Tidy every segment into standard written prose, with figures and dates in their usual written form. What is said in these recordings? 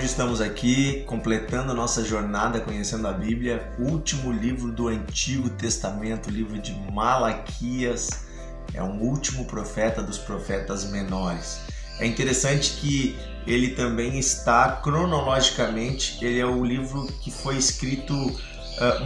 estamos aqui completando nossa jornada conhecendo a Bíblia, o último livro do Antigo Testamento, o livro de Malaquias, é um último profeta dos profetas menores. É interessante que ele também está cronologicamente, ele é o livro que foi escrito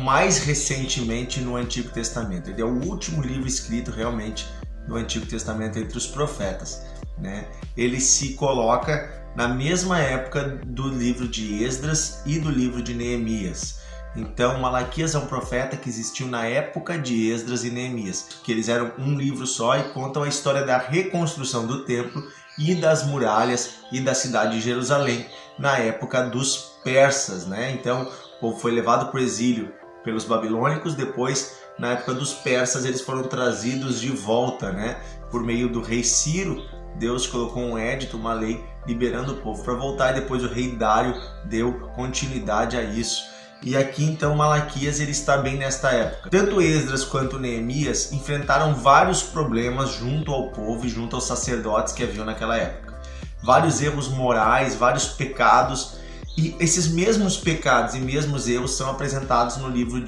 mais recentemente no Antigo Testamento. Ele é o último livro escrito realmente no Antigo Testamento entre os profetas, né? Ele se coloca na mesma época do livro de Esdras e do livro de Neemias. Então, Malaquias é um profeta que existiu na época de Esdras e Neemias, que eles eram um livro só e contam a história da reconstrução do templo e das muralhas e da cidade de Jerusalém na época dos persas, né? Então, o povo foi levado para o exílio pelos babilônicos, depois, na época dos persas, eles foram trazidos de volta, né? Por meio do rei Ciro, Deus colocou um édito, uma lei, liberando o povo para voltar, e depois o rei Dário deu continuidade a isso. E aqui então Malaquias ele está bem nesta época. Tanto Esdras quanto Neemias enfrentaram vários problemas junto ao povo e junto aos sacerdotes que haviam naquela época. Vários erros morais, vários pecados, e esses mesmos pecados e mesmos erros são apresentados no livro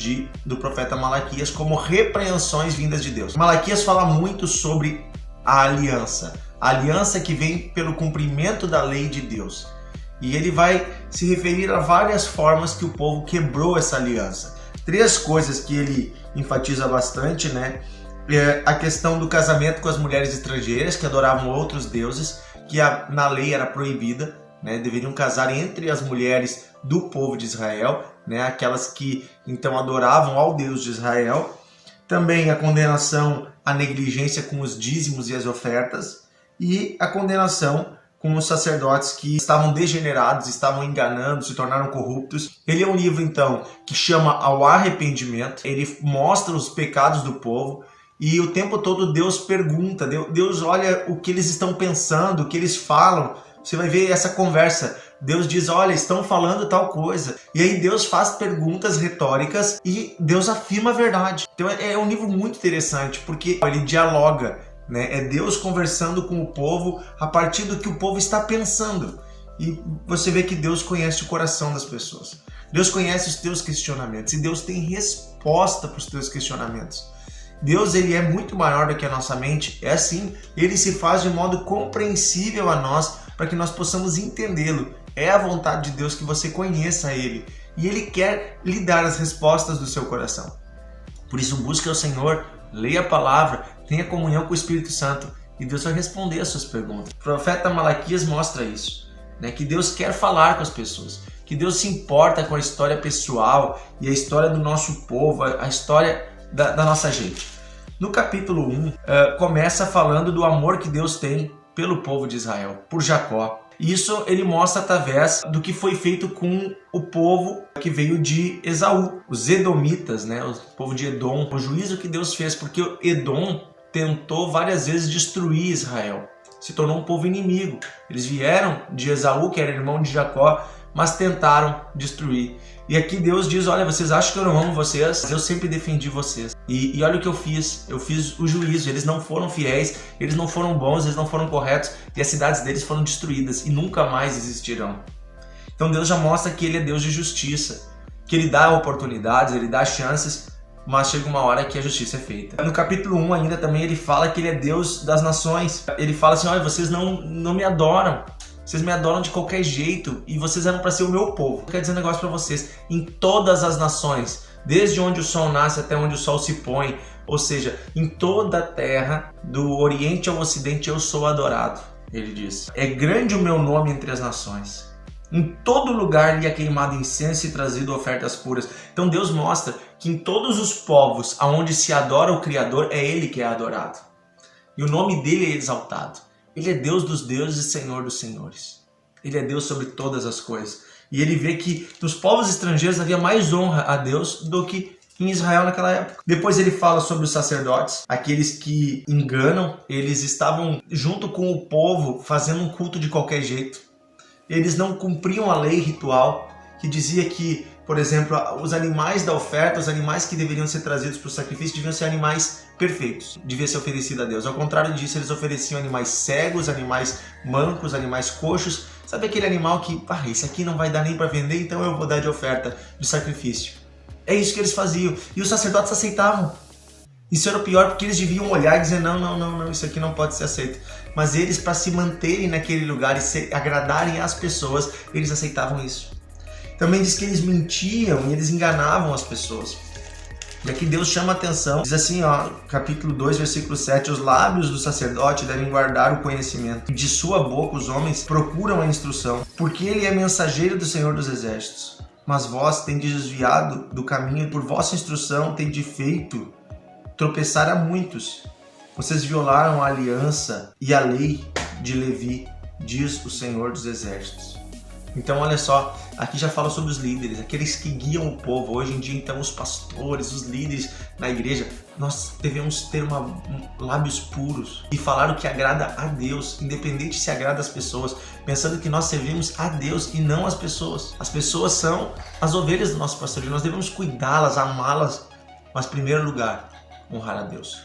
do profeta Malaquias como repreensões vindas de Deus. Malaquias fala muito sobre a aliança que vem pelo cumprimento da lei de Deus. E ele vai se referir a várias formas que o povo quebrou essa aliança. 3 coisas que ele enfatiza bastante, né? É a questão do casamento com as mulheres estrangeiras que adoravam outros deuses, que na lei era proibida, né? Deveriam casar entre as mulheres do povo de Israel, né? Aquelas que então adoravam ao Deus de Israel. Também a condenação à negligência com os dízimos e as ofertas, e a condenação com os sacerdotes que estavam degenerados, estavam enganando, se tornaram corruptos. Ele é um livro, então, que chama ao arrependimento, ele mostra os pecados do povo, e o tempo todo Deus pergunta, Deus olha o que eles estão pensando, o que eles falam. Você vai ver essa conversa. Deus diz, olha, estão falando tal coisa. E aí Deus faz perguntas retóricas e Deus afirma a verdade. Então é um livro muito interessante, porque ele dialoga, né? É Deus conversando com o povo a partir do que o povo está pensando. E você vê que Deus conhece o coração das pessoas. Deus conhece os teus questionamentos e Deus tem resposta para os teus questionamentos. Deus ele é muito maior do que a nossa mente, é assim, ele se faz de modo compreensível a nós para que nós possamos entendê-lo. É a vontade de Deus que você conheça Ele e Ele quer lhe dar as respostas do seu coração. Por isso busque ao Senhor, leia a palavra, tenha comunhão com o Espírito Santo e Deus vai responder as suas perguntas. O profeta Malaquias mostra isso, né? Que Deus quer falar com as pessoas, que Deus se importa com a história pessoal e a história do nosso povo, a história da nossa gente. No capítulo 1, começa falando do amor que Deus tem pelo povo de Israel, por Jacó. Isso ele mostra através do que foi feito com o povo que veio de Esaú, os edomitas, né? O povo de Edom, o juízo que Deus fez, porque Edom tentou várias vezes destruir Israel, se tornou um povo inimigo. Eles vieram de Esaú, que era irmão de Jacó, mas tentaram destruir. E aqui Deus diz, olha, vocês acham que eu não amo vocês? Mas eu sempre defendi vocês. E olha o que eu fiz o juízo, eles não foram fiéis, eles não foram bons, eles não foram corretos, e as cidades deles foram destruídas e nunca mais existirão. Então Deus já mostra que Ele é Deus de justiça, que Ele dá oportunidades, Ele dá chances, mas chega uma hora que a justiça é feita. No capítulo 1 ainda também ele fala que Ele é Deus das nações. Ele fala assim, olha, vocês não me adoram. Vocês me adoram de qualquer jeito e vocês eram para ser o meu povo. Eu quero dizer um negócio para vocês. Em todas as nações, desde onde o sol nasce até onde o sol se põe, ou seja, em toda a terra, do oriente ao ocidente, eu sou adorado, ele diz. É grande o meu nome entre as nações. Em todo lugar lhe é queimado incenso e trazido ofertas puras. Então Deus mostra que em todos os povos aonde se adora o Criador, é Ele que é adorado. E o nome dele é exaltado. Ele é Deus dos deuses e Senhor dos senhores. Ele é Deus sobre todas as coisas. E ele vê que nos povos estrangeiros havia mais honra a Deus do que em Israel naquela época. Depois ele fala sobre os sacerdotes, aqueles que enganam. Eles estavam junto com o povo fazendo um culto de qualquer jeito. Eles não cumpriam a lei ritual que dizia que, por exemplo, os animais da oferta, os animais que deveriam ser trazidos para o sacrifício deviam ser animais perfeitos, devia ser oferecido a Deus. Ao contrário disso, eles ofereciam animais cegos, animais mancos, animais coxos, Sabe aquele animal que, esse aqui não vai dar nem para vender, então eu vou dar de oferta, de sacrifício. É isso que eles faziam. E os sacerdotes aceitavam. Isso era o pior, porque eles deviam olhar e dizer, não, isso aqui não pode ser aceito. Mas eles, para se manterem naquele lugar e agradarem as pessoas, eles aceitavam isso. Também diz que eles mentiam e eles enganavam as pessoas. E aqui Deus chama a atenção, diz assim, capítulo 2, versículo 7, os lábios do sacerdote devem guardar o conhecimento, e de sua boca os homens procuram a instrução, porque ele é mensageiro do Senhor dos Exércitos. Mas vós tendes desviado do caminho, por vossa instrução tendes feito tropeçar a muitos. Vocês violaram a aliança e a lei de Levi, diz o Senhor dos Exércitos. Então olha só, aqui já fala sobre os líderes, aqueles que guiam o povo. Hoje em dia então os pastores, os líderes na igreja, nós devemos ter lábios puros e falar o que agrada a Deus, independente se agrada as pessoas, pensando que nós servimos a Deus e não as pessoas. As pessoas são as ovelhas do nosso pastor e nós devemos cuidá-las, amá-las, mas em primeiro lugar, honrar a Deus.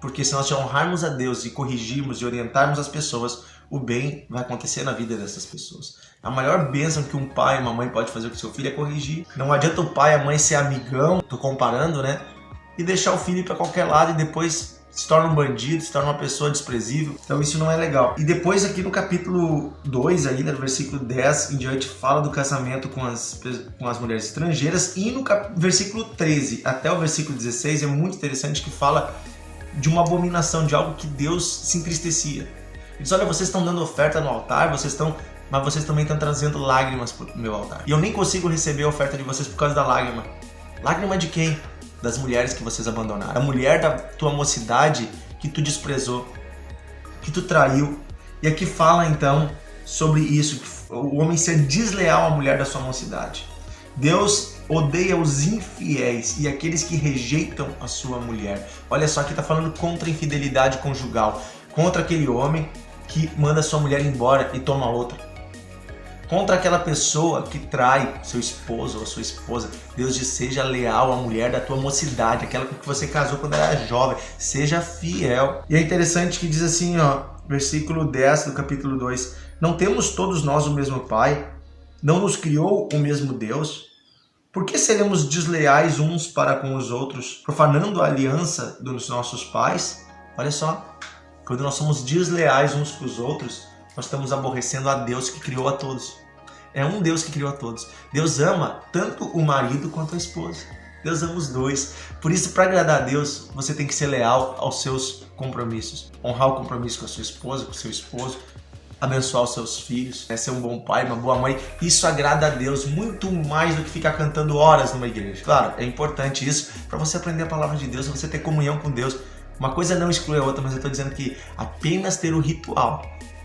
Porque se nós honrarmos a Deus e corrigirmos e orientarmos as pessoas, o bem vai acontecer na vida dessas pessoas. A maior bênção que um pai e uma mãe pode fazer com seu filho é corrigir. Não adianta o pai e a mãe ser amigão, tô comparando, né? E deixar o filho ir para qualquer lado e depois se torna um bandido, se torna uma pessoa desprezível. Então isso não é legal. E depois aqui no capítulo 2, ainda no versículo 10 em diante, fala do casamento com as mulheres estrangeiras. E no versículo 13 até o versículo 16 é muito interessante, que fala de uma abominação, de algo que Deus se entristecia. Ele diz, olha, vocês estão dando oferta no altar, mas vocês também estão trazendo lágrimas para o meu altar. E eu nem consigo receber a oferta de vocês por causa da lágrima. Lágrima de quem? Das mulheres que vocês abandonaram. A mulher da tua mocidade que tu desprezou, que tu traiu. E aqui fala então sobre isso, o homem ser desleal à mulher da sua mocidade. Deus odeia os infiéis e aqueles que rejeitam a sua mulher. Olha só, aqui está falando contra a infidelidade conjugal, contra aquele homem que manda sua mulher embora e toma outra, contra aquela pessoa que trai seu esposo ou sua esposa. Deus diz, seja leal à mulher da tua mocidade, aquela com que você casou quando era jovem, seja fiel. E é interessante que diz assim, versículo 10 do capítulo 2, não temos todos nós o mesmo Pai? Não nos criou o mesmo Deus? Por que seremos desleais uns para com os outros, profanando a aliança dos nossos pais? Olha só, quando nós somos desleais uns com os outros, nós estamos aborrecendo a Deus que criou a todos. É um Deus que criou a todos. Deus ama tanto o marido quanto a esposa. Deus ama os dois. Por isso, para agradar a Deus, você tem que ser leal aos seus compromissos. Honrar o compromisso com a sua esposa, com o seu esposo, abençoar os seus filhos, ser um bom pai, uma boa mãe. Isso agrada a Deus muito mais do que ficar cantando horas numa igreja. Claro, é importante isso para você aprender a palavra de Deus, você ter comunhão com Deus. Uma coisa não exclui a outra, mas eu estou dizendo que apenas ter o ritual,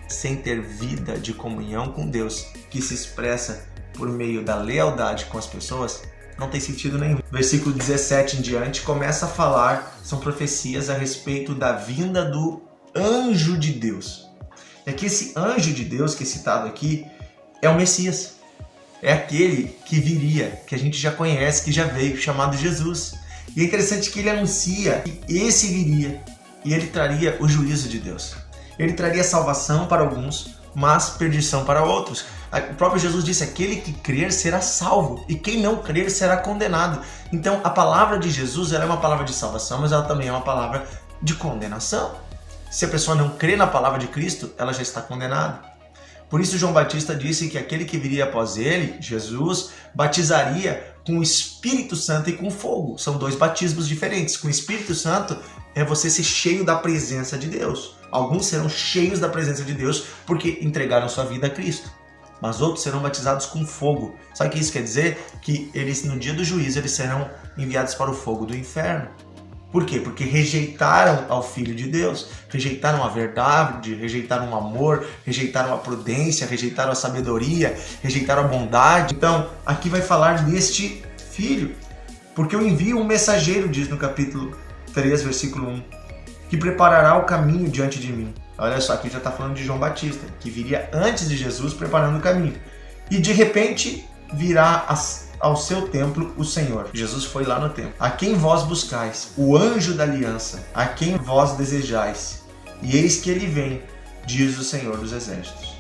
sem ter vida de comunhão com Deus, que se expressa por meio da lealdade com as pessoas, não tem sentido nenhum. Versículo 17 em diante começa a falar, são profecias a respeito da vinda do anjo de Deus. É que esse anjo de Deus que é citado aqui é o Messias. É aquele que viria, que a gente já conhece, que já veio, chamado Jesus. E é interessante que ele anuncia que esse viria e ele traria o juízo de Deus. Ele traria salvação para alguns, mas perdição para outros. O próprio Jesus disse, aquele que crer será salvo e quem não crer será condenado. Então a palavra de Jesus ela é uma palavra de salvação, mas ela também é uma palavra de condenação. Se a pessoa não crê na palavra de Cristo, ela já está condenada. Por isso João Batista disse que aquele que viria após ele, Jesus, batizaria com o Espírito Santo e com fogo. São dois batismos diferentes. Com o Espírito Santo é você ser cheio da presença de Deus. Alguns serão cheios da presença de Deus porque entregaram sua vida a Cristo. Mas outros serão batizados com fogo. Sabe o que isso quer dizer? Que eles, no dia do juízo, eles serão enviados para o fogo do inferno. Por quê? Porque rejeitaram ao Filho de Deus, rejeitaram a verdade, rejeitaram o amor, rejeitaram a prudência, rejeitaram a sabedoria, rejeitaram a bondade. Então, aqui vai falar deste Filho, porque eu envio um mensageiro, diz no capítulo 3, versículo 1, que preparará o caminho diante de mim. Olha só, aqui já está falando de João Batista, que viria antes de Jesus preparando o caminho. E de repente virá ao seu templo o Senhor. Jesus foi lá no templo. A quem vós buscais, o anjo da aliança, a quem vós desejais. E eis que ele vem, diz o Senhor dos Exércitos.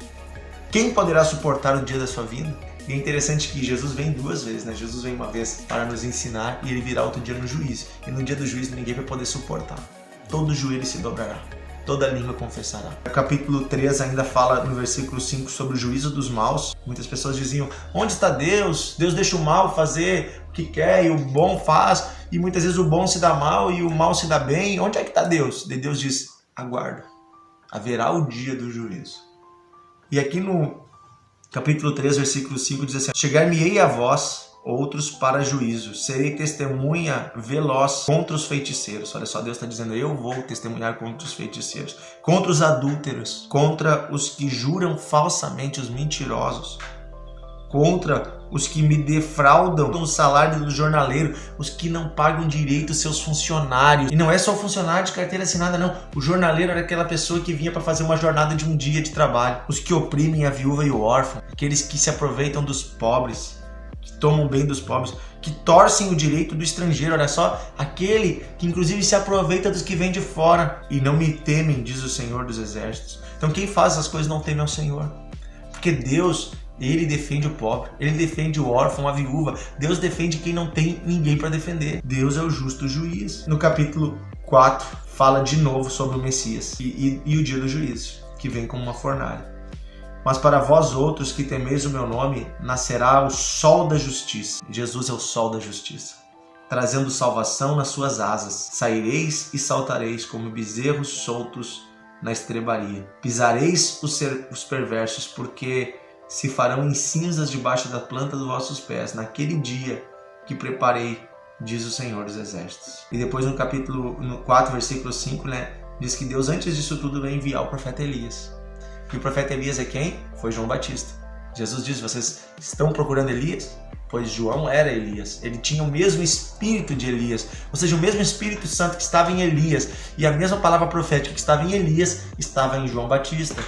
Quem poderá suportar o dia da sua vinda? E é interessante que Jesus vem 2 vezes, né? Jesus vem uma vez para nos ensinar e ele virá outro dia no juízo. E no dia do juízo ninguém vai poder suportar. Todo joelho se dobrará, toda língua confessará. O capítulo 3 ainda fala no versículo 5 sobre o juízo dos maus. Muitas pessoas diziam, onde está Deus? Deus deixa o mal fazer o que quer e o bom faz. E muitas vezes o bom se dá mal e o mal se dá bem. Onde é que está Deus? E Deus diz, aguarda, haverá o dia do juízo. E aqui no capítulo 3, versículo 5 diz assim, chegar-me-ei a vós, outros para juízo, serei testemunha veloz contra os feiticeiros. Olha só, Deus está dizendo, eu vou testemunhar contra os feiticeiros, contra os adúlteros, contra os que juram falsamente, os mentirosos, contra os que me defraudam o salário do jornaleiro, os que não pagam direito seus funcionários. E não é só o funcionário de carteira assinada, não. O jornaleiro era aquela pessoa que vinha para fazer uma jornada de um dia de trabalho. Os que oprimem a viúva e o órfão, aqueles que se aproveitam dos pobres, que tomam bem dos pobres, que torcem o direito do estrangeiro. Olha só, aquele que inclusive se aproveita dos que vêm de fora. E não me temem, diz o Senhor dos Exércitos. Então quem faz essas coisas não teme ao Senhor. Porque Deus, Ele defende o pobre, Ele defende o órfão, a viúva. Deus defende quem não tem ninguém para defender. Deus é o justo juiz. No capítulo 4 fala de novo sobre o Messias e o dia do juízo, que vem como uma fornalha. Mas para vós outros que temeis o meu nome, nascerá o sol da justiça. Jesus é o sol da justiça, trazendo salvação nas suas asas. Saireis e saltareis como bezerros soltos na estrebaria. Pisareis os perversos, porque se farão em cinzas debaixo da planta dos vossos pés, naquele dia que preparei, diz o Senhor dos Exércitos. E depois no capítulo 4, versículo 5, diz que Deus antes disso tudo vai enviar o profeta Elias. E o profeta Elias é quem? Foi João Batista. Jesus diz, vocês estão procurando Elias? Pois João era Elias. Ele tinha o mesmo espírito de Elias. Ou seja, o mesmo Espírito Santo que estava em Elias. E a mesma palavra profética que estava em Elias estava em João Batista.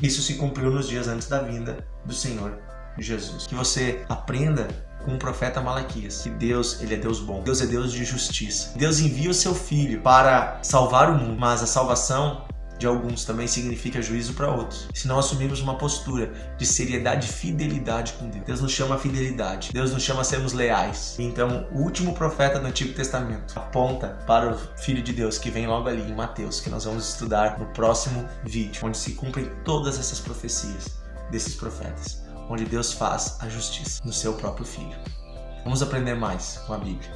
Isso se cumpriu nos dias antes da vinda do Senhor Jesus. Que você aprenda com o profeta Malaquias que Deus, Ele é Deus bom. Deus é Deus de justiça. Deus envia o seu Filho para salvar o mundo, mas a salvação de alguns também significa juízo para outros. Se não assumirmos uma postura de seriedade e fidelidade com Deus. Deus nos chama a fidelidade. Deus nos chama a sermos leais. Então, o último profeta do Antigo Testamento aponta para o Filho de Deus que vem logo ali em Mateus, que nós vamos estudar no próximo vídeo, onde se cumprem todas essas profecias desses profetas, onde Deus faz a justiça no seu próprio Filho. Vamos aprender mais com a Bíblia.